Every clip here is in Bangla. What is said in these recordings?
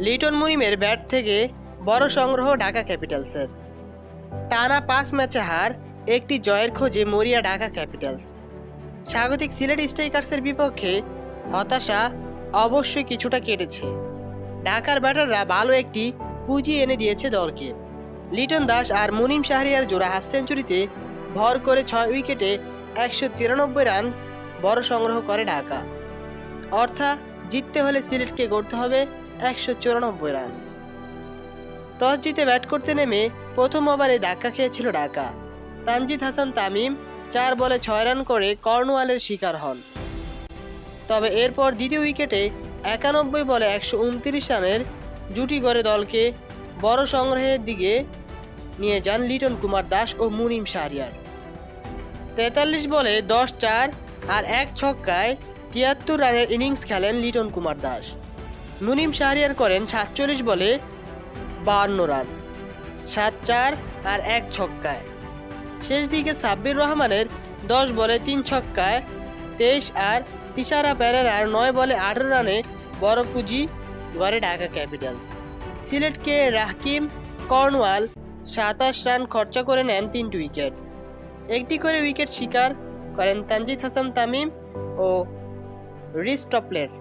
লিটন মুনিমের ব্যাট থেকে বড় সংগ্রহ ঢাকা ক্যাপিটালসের। টানা 5 ম্যাচে হার, একটি জয়ের খোঁজে মরিয়া ঢাকা ক্যাপিটালস। স্বাগতিক সিলেট স্ট্রাইকার্সের বিপক্ষে হতাশা অবশ্যই কিছুটা কেটেছে। ঢাকার ব্যাটাররা ভালো একটি পুঁজি এনে দিয়েছে দলকে। লিটন দাস আর মুনিম শাহরিয়ার জোড়া হাফ সেঞ্চুরিতে ভর করে 6 উইকেটে 193 রান বড় সংগ্রহ করে ঢাকা। অর্থাৎ জিততে হলে সিলেটকে গড়তে হবে 194 রান। টস জিতে ব্যাট করতে নেমে প্রথম ওভারে ধাক্কা খেয়েছিল ঢাকা। তানজিদ হাসান তামিম 4 বলে 6 রান করে কর্নওয়ালের শিকার হন। তবে এরপর দ্বিতীয় উইকেটে 91 বলে 129 রানের জুটি গড়ে দলকে বড় সংগ্রহের দিকে নিয়ে যান লিটন কুমার দাস ও মুনিম শাহরিয়ার। 43 বলে 10-4 আর 1 ছক্কায় 73 রানের ইনিংস খেলেন লিটন কুমার দাস। মুনিম শাহরিয়ার করেন 47 বলে 52 রান, 7-4 আর 1 ছক্কায়। শেষ দিকে সাব্বির রহমানের 10 বলে 3 ছক্কায় 23 আর তিশারা পেরেরার 9 বলে 18 রানে বড় পুঁজি গড়ে Dhaka Capitals. সিলেটকে Rahkeem Cornwall 27 run খরচা করে নেন 3টি উইকেট। একটি করে উইকেট শিকার করেন তানজিদ হাসান তামিম ও রিস টপলের।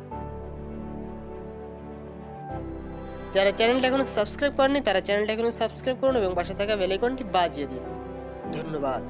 যারা চ্যানেলটা এখনো সাবস্ক্রাইব করেনি তারা চ্যানেলটা এখনো সাবস্ক্রাইব করুন এবং পাশে থাকা বেল আইকনটি বাজিয়ে দিন। ধন্যবাদ।